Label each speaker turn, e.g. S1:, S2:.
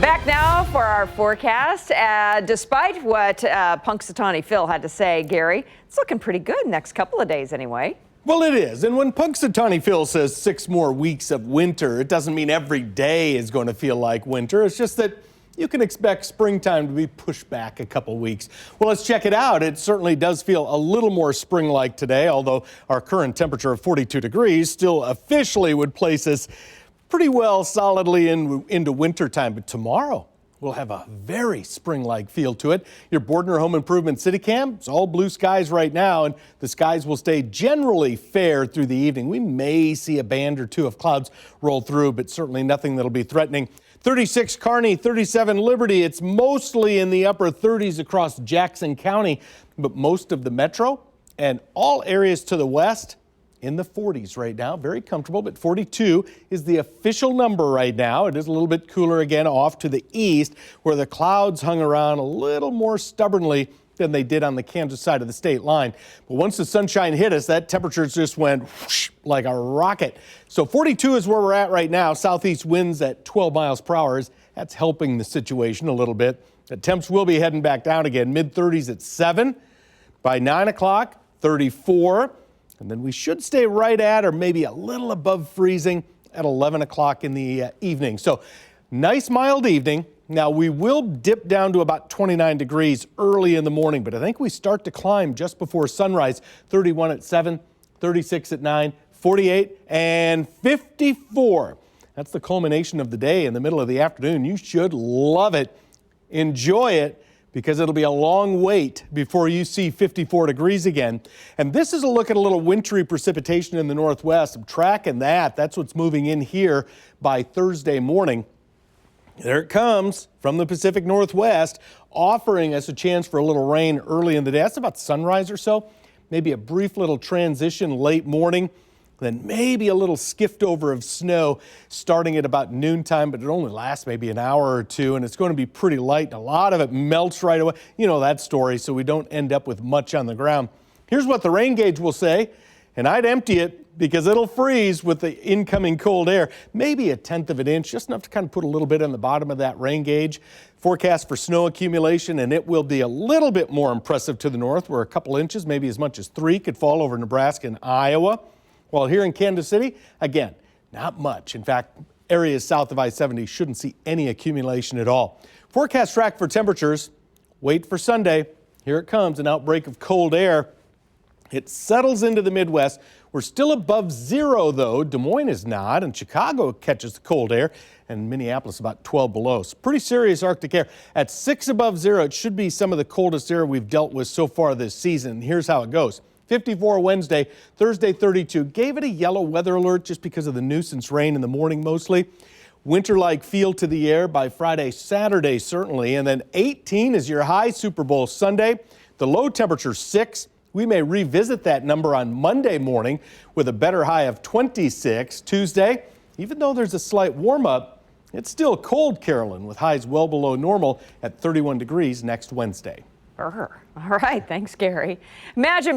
S1: Back now for our forecast. Despite what Punxsutawney Phil had to say, Gary, it's looking pretty good next couple of days anyway.
S2: Well, it is. And when Punxsutawney Phil says 6 more weeks of winter, it doesn't mean every day is going to feel like winter. It's just that you can expect springtime to be pushed back a couple weeks. Well, let's check it out. It certainly does feel a little more spring-like today, although our current temperature of 42 degrees still officially would place us pretty well solidly into wintertime. But tomorrow will have a very spring-like feel to it. Your Bordner Home Improvement City Cam, it's all blue skies right now, and the skies will stay generally fair through the evening. We may see a band or two of clouds roll through, but certainly nothing that'll be threatening. 36 Kearney, 37 Liberty. It's mostly in the upper 30s across Jackson County, but most of the metro and all areas to the west in the 40s right now. Very comfortable, but 42 is the official number right now. It is a little bit cooler again off to the east, where the clouds hung around a little more stubbornly than they did on the Kansas side of the state line. But once the sunshine hit us, that temperature just went whoosh, like a rocket. So 42 is where we're at right now. Southeast winds at 12 miles per hour. That's helping the situation a little bit. The temps will be heading back down again. Mid-30s at 7. By 9 o'clock, 34. And then we should stay right at or maybe a little above freezing at 11 o'clock in the evening. So nice mild evening. Now we will dip down to about 29 degrees early in the morning, but I think we start to climb just before sunrise. 31 at 7, 36 at 9, 48 and 54. That's the culmination of the day in the middle of the afternoon. You should love it. Enjoy it, because it'll be a long wait before you see 54 degrees again. And this is a look at a little wintry precipitation in the northwest. I'm tracking that. That's what's moving in here by Thursday morning. There it comes from the Pacific Northwest, offering us a chance for a little rain early in the day. That's about sunrise or so. Maybe a brief little transition late morning. Then maybe a little skift over of snow starting at about noontime, but it only lasts maybe an hour or two, and it's going to be pretty light, and a lot of it melts right away. You know that story, so we don't end up with much on the ground. Here's what the rain gauge will say, and I'd empty it because it'll freeze with the incoming cold air. Maybe 1/10 of an inch, just enough to kind of put a little bit on the bottom of that rain gauge. Forecast for snow accumulation, and it will be a little bit more impressive to the north, where a couple inches, maybe as much as 3, could fall over Nebraska and Iowa. While here in Kansas City, again, not much. In fact, areas south of I-70 shouldn't see any accumulation at all. Forecast track for temperatures. Wait for Sunday. Here it comes, an outbreak of cold air. It settles into the Midwest. We're still above 0, though. Des Moines is not, and Chicago catches the cold air, and Minneapolis about 12 below. So pretty serious Arctic air. At 6 above 0, it should be some of the coldest air we've dealt with so far this season. Here's how it goes. 54 Wednesday, Thursday 32. Gave it a yellow weather alert just because of the nuisance rain in the morning mostly. Winter-like feel to the air by Friday, Saturday certainly. And then 18 is your high. Super Bowl Sunday. The low temperature 6. We may revisit that number on Monday morning with a better high of 26. Tuesday, even though there's a slight warm-up, it's still cold, Carolyn, with highs well below normal at 31 degrees next Wednesday.
S1: All right. Thanks, Gary. Imagine